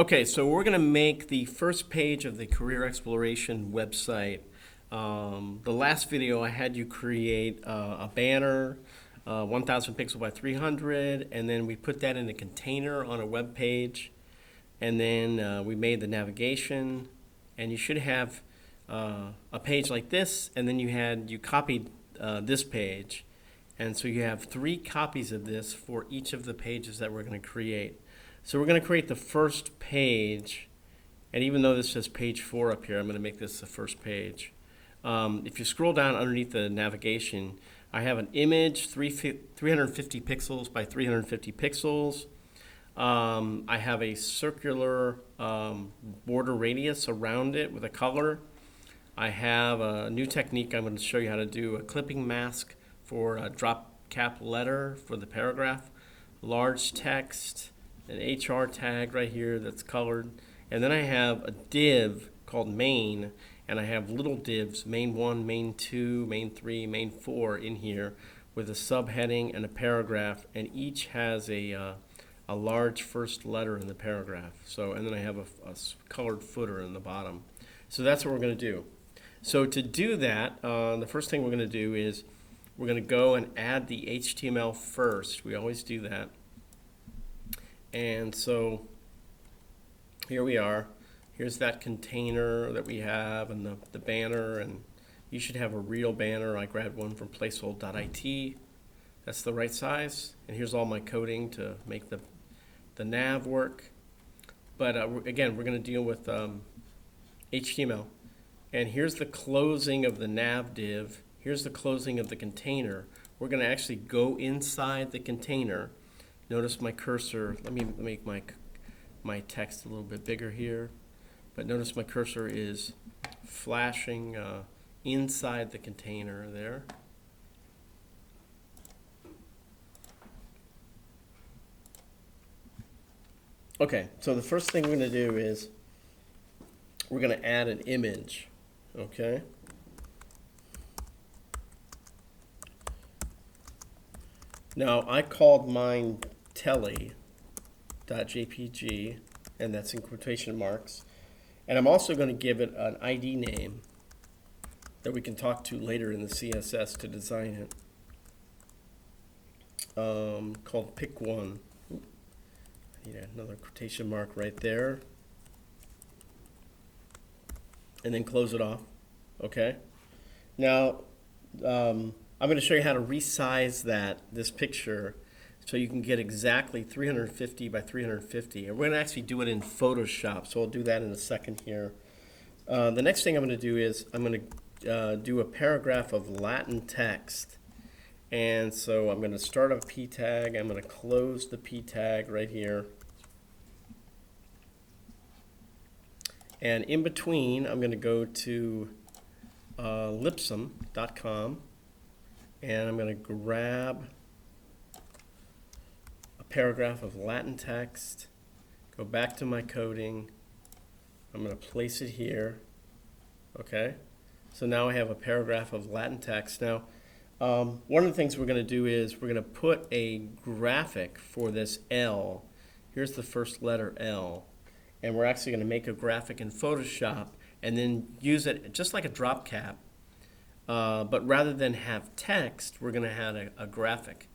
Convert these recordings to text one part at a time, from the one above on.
Okay, so we're going to make the first page of the Career Exploration website. The last video I had you create a banner, 1000 pixel by 300, and then we put that in a container on a web page, and then we made the navigation, and you should have a page like this, and then you copied this page, and so you have 3 copies of this for each of the pages that we're going to create. So we're going to create the first page, and even though this says page 4 up here, I'm going to make this the first page. If you scroll down underneath the navigation, I have an image, 350 pixels by 350 pixels. I have a circular border radius around it with a color. I have a new technique I'm going to show you how to do, a clipping mask for a drop cap letter for the paragraph, large text, an HR tag right here that's colored, and then I have a div called main, and I have little divs, main 1, main 2, main 3, main 4 in here with a subheading and a paragraph, and each has a large first letter in the paragraph. So, and then I have a colored footer in the bottom. So that's what we're going to do. So to do that, the first thing we're going to do is we're going to go and add the HTML first. We always do that. And so here we are. Here's that container that we have and the banner, and you should have a real banner. I grabbed one from placehold.it. That's the right size. And here's all my coding to make the nav work. But again, we're going to deal with HTML. And here's the closing of the nav div. Here's the closing of the container. We're going to actually go inside the container. Notice my cursor. Let me make my text a little bit bigger here. But notice my cursor is flashing inside the container there. Okay, so the first thing we're going to do is we're going to add an image. Okay. Now I called mine telly.jpg, and that's in quotation marks. And I'm also going to give it an ID name that we can talk to later in the CSS to design it, called pick1. I need another quotation mark right there. And then close it off. Okay. Now, I'm going to show you how to resize this picture so you can get exactly 350 by 350. And we're going to actually do it in Photoshop, so I'll do that in a second here. The next thing I'm going to do is I'm going to do a paragraph of Latin text. And so I'm going to start a P tag. I'm going to close the P tag right here. And in between, I'm going to go to lipsum.com, and I'm going to grab a paragraph of Latin text, go back to my coding. I'm going to place it here. Okay, so now I have a paragraph of Latin text. Now, one of the things we're going to do is we're going to put a graphic for this L. Here's the first letter L. And we're actually going to make a graphic in Photoshop and then use it just like a drop cap. But rather than have text, we're going to have a graphic.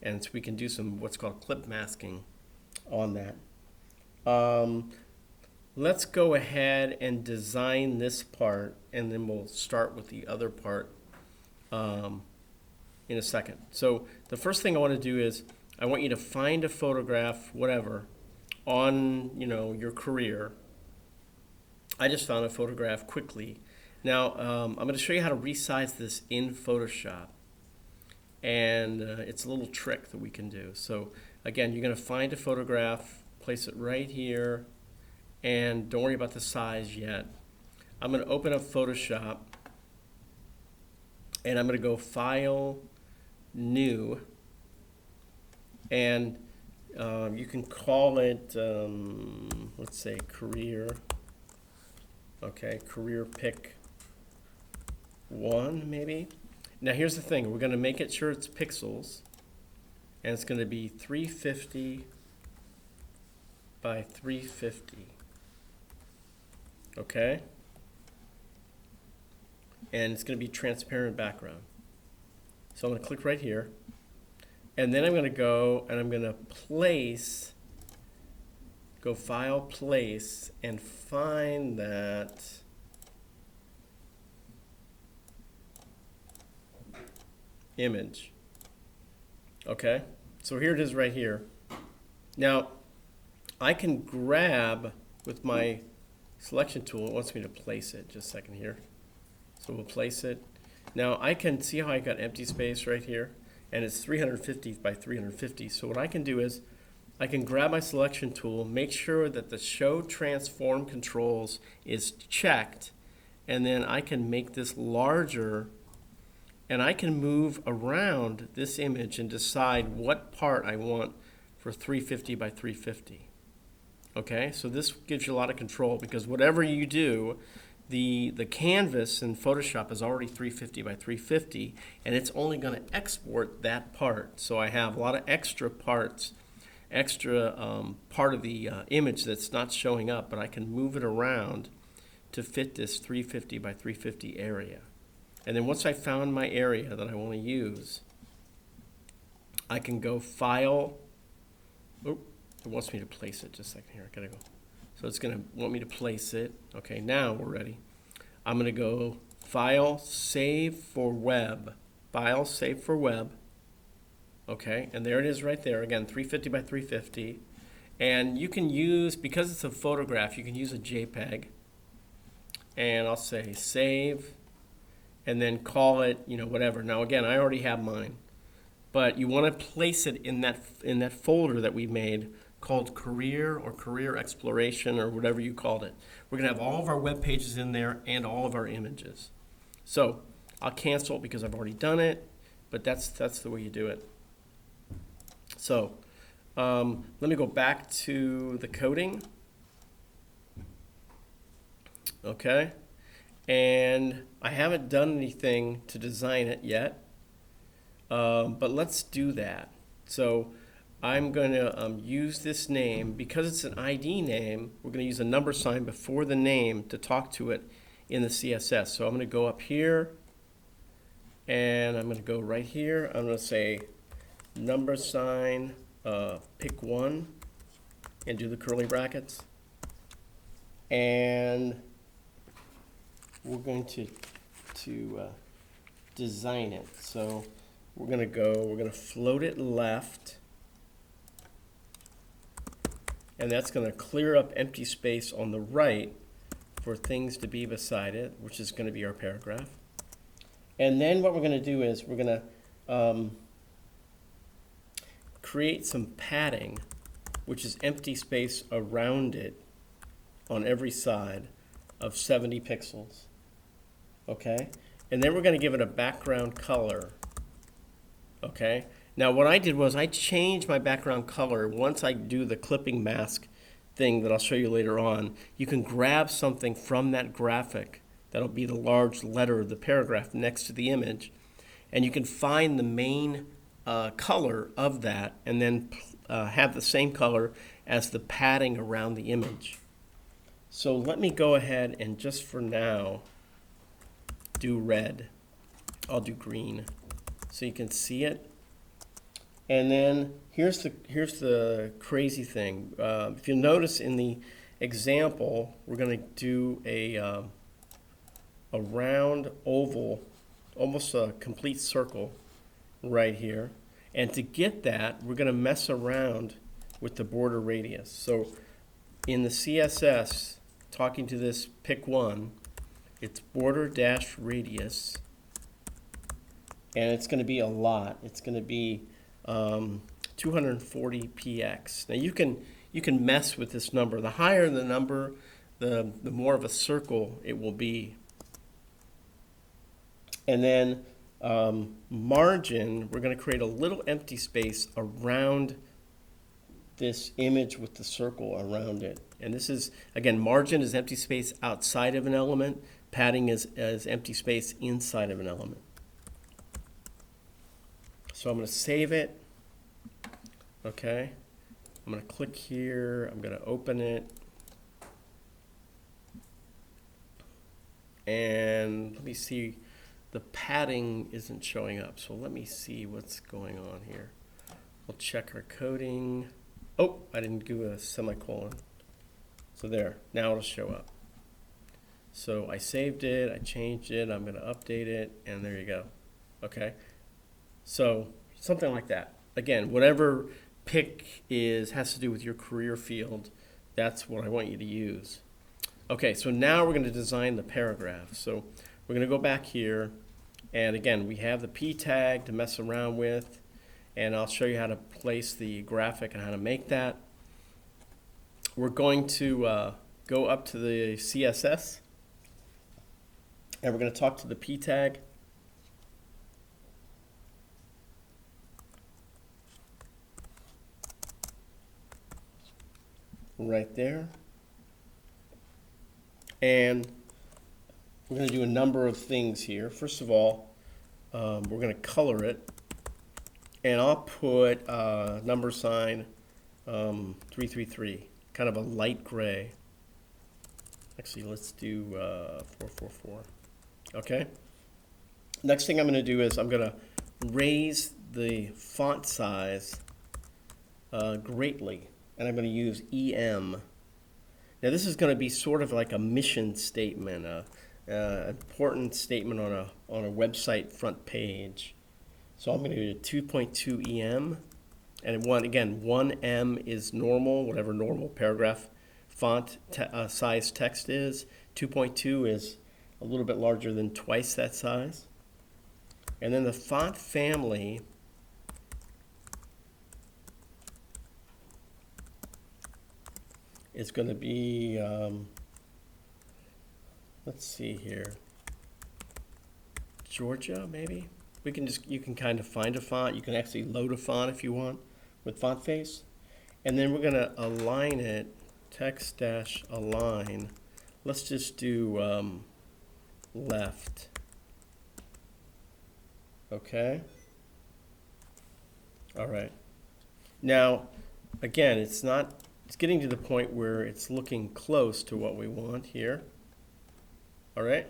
And so we can do some what's called clip masking on that. Let's go ahead and design this part, and then we'll start with the other part in a second. So the first thing I want to do is I want you to find a photograph, whatever, on your career. I just found a photograph quickly. Now I'm going to show you how to resize this in Photoshop, and it's a little trick that we can do. So again, you're going to find a photograph, place it right here, and don't worry about the size yet. I'm going to open up Photoshop, and I'm going to go File, New, and you can call it, let's say, career. Okay, career pick 1 maybe. Now here's the thing, we're going to make it sure it's pixels, and it's going to be 350 by 350. Okay? And it's going to be transparent background. So I'm going to click right here. And then I'm going to go and I'm going to go File, Place, and find that image. Okay? So here it is right here. Now, I can grab with my selection tool, it wants me to place it, just a second here. So we'll place it. Now I can see how I got empty space right here, and it's 350 by 350. So what I can do is I can grab my selection tool, make sure that the Show Transform Controls is checked, and then I can make this larger, and I can move around this image and decide what part I want for 350 by 350. Okay, so this gives you a lot of control because whatever you do, the canvas in Photoshop is already 350 by 350, and it's only going to export that part. So I have a lot of extra parts, part of the image that's not showing up, but I can move it around to fit this 350 by 350 area. And then once I found my area that I want to use, I can go File. Oh, it wants me to place it. Just a second here. I gotta go. So it's gonna want me to place it. Okay, now we're ready. I'm gonna go File, Save for Web. File, Save for Web. Okay, and there it is right there. Again, 350 by 350. And you can use, because it's a photograph, you can use a JPEG. And I'll say Save, and then call it, whatever. Now again, I already have mine. But you want to place it in that folder that we made called Career or Career Exploration or whatever you called it. We're going to have all of our web pages in there and all of our images. So I'll cancel it because I've already done it, but that's the way you do it. So let me go back to the coding. Okay, and I haven't done anything to design it yet. But let's do that. So I'm going to use this name. Because it's an ID name, we're going to use a number sign before the name to talk to it in the CSS. So I'm going to go up here, and I'm going to go right here. I'm going to say number sign, pick one, and do the curly brackets. And we're going to design it. So we're going to float it left, and that's going to clear up empty space on the right for things to be beside it, which is going to be our paragraph. And then what we're going to do is we're going to create some padding, which is empty space around it on every side of 70 pixels. Okay? And then we're going to give it a background color. Okay? Now what I did was I changed my background color. Once I do the clipping mask thing that I'll show you later on, you can grab something from that graphic. That'll be the large letter of the paragraph next to the image. And you can find the main color of that and then have the same color as the padding around the image. So let me go ahead and just for now do red. I'll do green so you can see it. And then here's the crazy thing. If you'll notice in the example, we're going to do a round oval, almost a complete circle right here. And to get that, we're going to mess around with the border radius. So in the CSS, talking to this pick one, it's border dash radius, and it's going to be a lot. It's going to be 240 px. Now you can mess with this number. The higher the number, the more of a circle it will be. And then margin, we're going to create a little empty space around this image with the circle around it. And this is, again, margin is empty space outside of an element. Padding is empty space inside of an element. So I'm going to save it. Okay. I'm going to click here. I'm going to open it. And let me see, the padding isn't showing up. So let me see what's going on here. We'll check our coding. Oh, I didn't do a semicolon. So there, now it'll show up. So I saved it, I changed it, I'm going to update it, and there you go. Okay, so something like that. Again, whatever pick has to do with your career field, that's what I want you to use. Okay, so now we're going to design the paragraph. So we're going to go back here, and again, we have the P tag to mess around with, and I'll show you how to place the graphic and how to make that. We're going to go up to the CSS, and we're going to talk to the P tag. Right there. And we're going to do a number of things here. First of all, we're going to color it. And I'll put number sign 333, kind of a light gray. Actually, let's do 444. Okay. Next thing I'm going to do is I'm going to raise the font size greatly, and I'm going to use EM. Now this is going to be sort of like a mission statement, important statement on a website front page. So I'm going to do 2.2 EM, and again 1M is normal, whatever normal paragraph font size text is. 2.2 is a little bit larger than twice that size. And then the font family is going to be, let's see here, Georgia maybe? You can kind of find a font. You can actually load a font if you want with font face. And then we're going to align it, text-align. Let's just do left. Okay. All right. Now, again, it's getting to the point where it's looking close to what we want here. All right.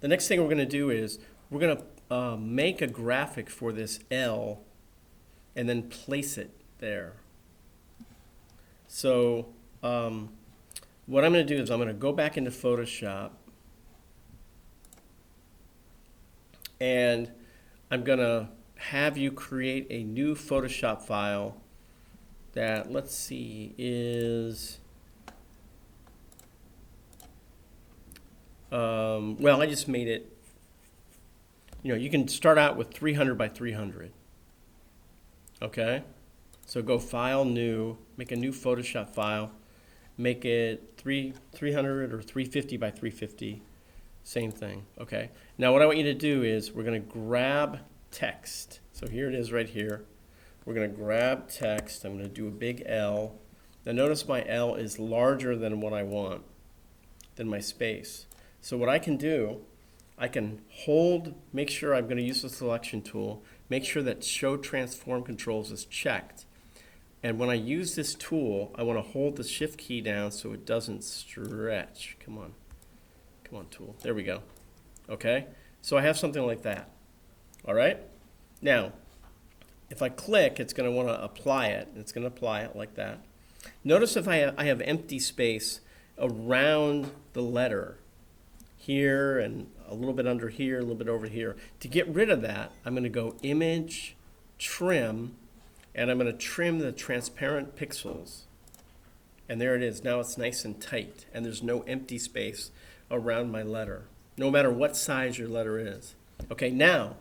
The next thing we're going to do is we're going to make a graphic for this L and then place it there. So what I'm going to do is I'm going to go back into Photoshop, and I'm going to have you create a new Photoshop file that, let's see, is, well, I just made it, you can start out with 300 by 300. Okay? So go File, New, make a new Photoshop file, make it 300 or 350 by 350. Same thing, okay? Now what I want you to do is we're going to grab text. So here it is right here. We're going to grab text. I'm going to do a big L. Now notice my L is larger than what I want, than my space. So what I can do, I can hold, make sure I'm going to use the selection tool, make sure that Show Transform Controls is checked. And when I use this tool, I want to hold the Shift key down so it doesn't stretch. Come on. Come on, tool. There we go. Okay? So I have something like that. All right? Now, if I click, it's going to want to apply it. It's going to apply it like that. Notice if I have empty space around the letter here and a little bit under here, a little bit over here. To get rid of that, I'm going to go Image, Trim, and I'm going to trim the transparent pixels. And there it is. Now it's nice and tight, and there's no empty space around my letter, no matter what size your letter is. Okay, now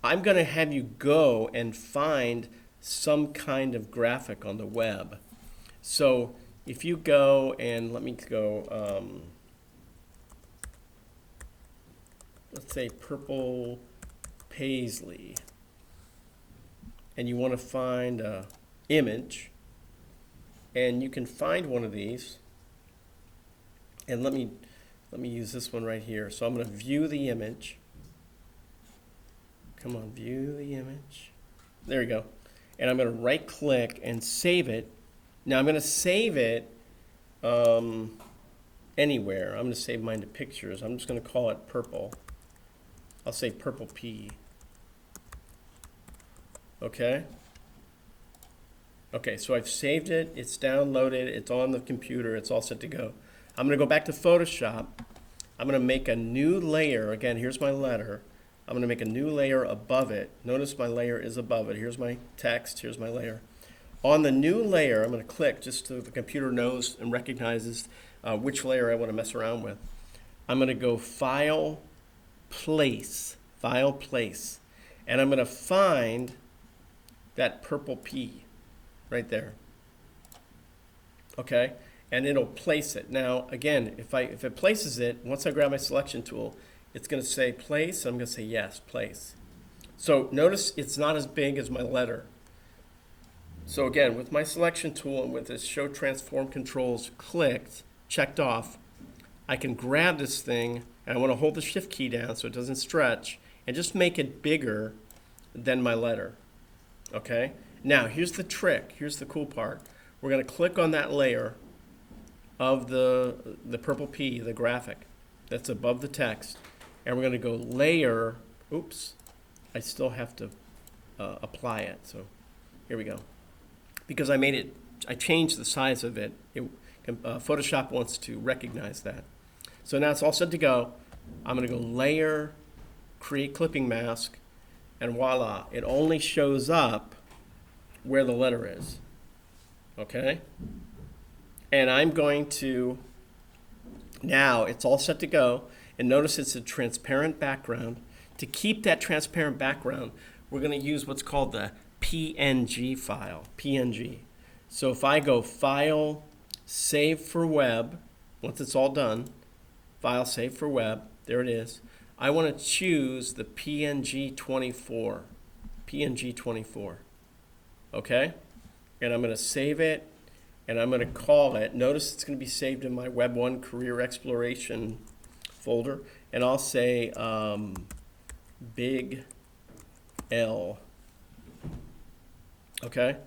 I'm going to have you go and find some kind of graphic on the web. So if you go and let me go, let's say purple paisley, and you want to find an image, and you can find one of these, and let me use this one right here. So I'm going to view the image. Come on, view the image. There you go. and I'm going to right click and save it. Now I'm going to save it anywhere. I'm going to save mine to pictures. I'm just going to call it purple. I'll say purple P. Okay. Okay, so I've saved it, it's downloaded, it's on the computer, it's all set to go. I'm going to go back to Photoshop. I'm going to make a new layer. Again, here's my letter. I'm going to make a new layer above it. Notice my layer is above it. Here's my text, here's my layer. On the new layer, I'm going to click just so the computer knows and recognizes which layer I want to mess around with. I'm going to go File, Place, File, Place, and I'm going to find that purple P. Right there. Okay, and it'll place it. Now, again, if it places it, once I grab my selection tool, it's going to say place. I'm going to say yes, place. So notice it's not as big as my letter. So again, with my selection tool and with this Show Transform Controls clicked, checked off, I can grab this thing, and I want to hold the Shift key down so it doesn't stretch, and just make it bigger than my letter. Okay. Now, here's the trick. Here's the cool part. We're going to click on that layer of the purple P, the graphic that's above the text, and we're going to go Layer. Oops, I still have to apply it. So here we go. Because I changed the size of it. Photoshop wants to recognize that. So now it's all set to go. I'm going to go Layer, Create Clipping Mask, and voila, it only shows up where the letter is. Okay? And I'm going to, now it's all set to go, and notice it's a transparent background. To keep that transparent background, we're going to use what's called the PNG file, PNG. So if I go File, Save for Web, once it's all done, File, Save for Web, there it is. I want to choose the PNG 24, PNG 24. Okay, and I'm going to save it, and I'm going to call it. Notice it's going to be saved in my Web 1 Career Exploration folder, and I'll say Big L. Okay,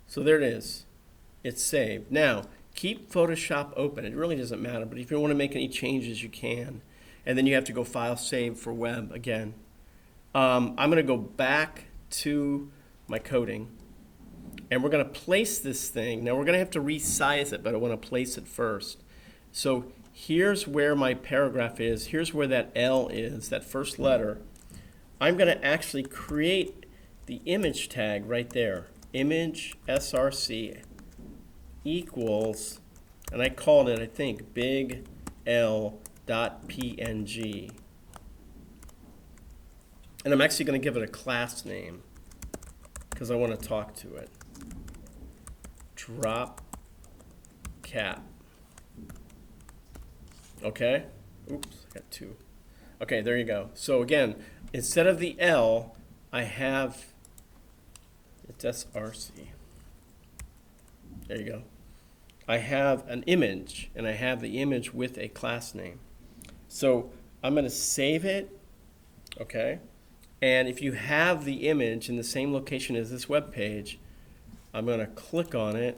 so there it is. It's saved. Now, keep Photoshop open. It really doesn't matter, but if you want to make any changes, you can. And then you have to go File, Save for Web again. I'm going to go back to my coding, and we're going to place this thing. Now we're going to have to resize it, but I want to place it first. So here's where my paragraph is. Here's where that L is, that first letter. I'm going to actually create the image tag right there. Image src equals, and I called it, I think, big L dot PNG. And I'm actually going to give it a class name, because I want to talk to it. Drop cap. Okay? Oops, I got two. Okay, there you go. So again, instead of the L, I have, it's SRC. There you go. I have an image, and I have the image with a class name. So I'm going to save it, okay? And if you have the image in the same location as this web page, I'm going to click on it,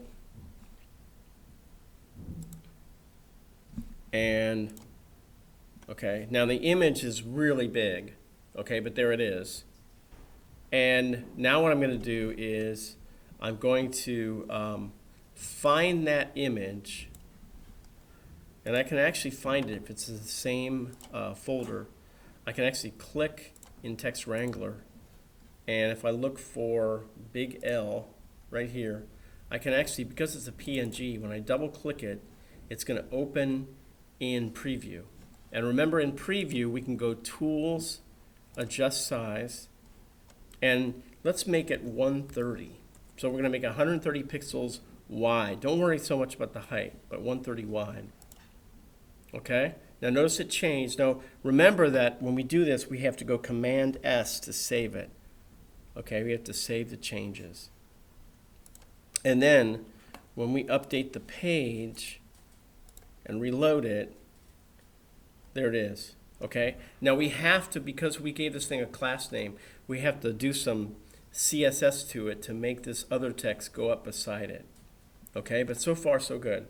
and okay, now the image is really big, okay, but there it is. And now what I'm going to do is I'm going to find that image, and I can actually find it if it's in the same folder. I can actually click in Text Wrangler, and if I look for big L right here, I can actually, because it's a PNG, when I double click it, it's going to open in preview. And remember, in preview we can go Tools, Adjust Size, and let's make it 130. So we're going to make 130 pixels wide. Don't worry so much about the height, but 130 wide. Okay? Now notice it changed. Now remember that when we do this, we have to go Command S to save it. Okay, we have to save the changes. And then when we update the page and reload it, there it is. Okay, now we have to, because we gave this thing a class name, we have to do some CSS to it to make this other text go up beside it. Okay, but so far so good.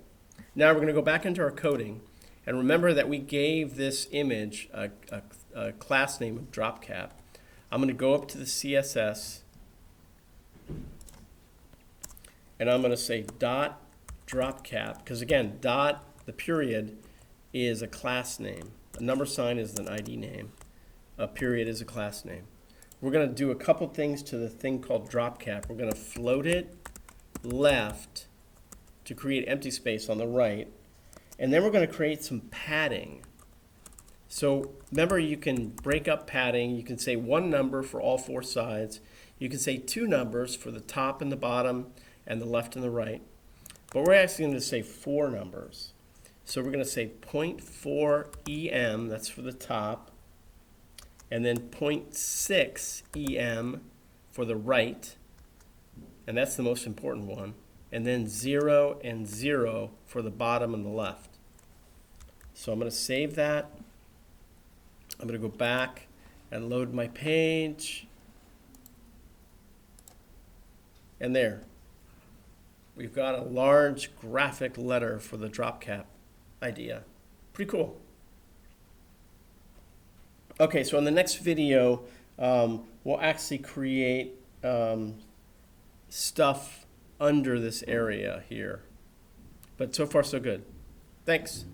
Now we're going to go back into our coding, and remember that we gave this image a class name of dropcap. I'm going to go up to the CSS, and I'm going to say dot dropcap, because again, dot, the period, is a class name. A number sign is an ID name. A period is a class name. We're going to do a couple things to the thing called dropcap. We're going to float it left to create empty space on the right, and then we're going to create some padding. So remember, you can break up padding. You can say one number for all four sides. You can say two numbers for the top and the bottom and the left and the right. But we're actually going to say four numbers. So we're going to say 0.4 EM, that's for the top, and then 0.6 EM for the right, and that's the most important one, and then 0 and 0 for the bottom and the left. So I'm going to save that. I'm going to go back and load my page. And there. We've got a large graphic letter for the dropcap idea. Pretty cool. Okay, so in the next video, we'll actually create stuff under this area here. But so far, so good. Thanks.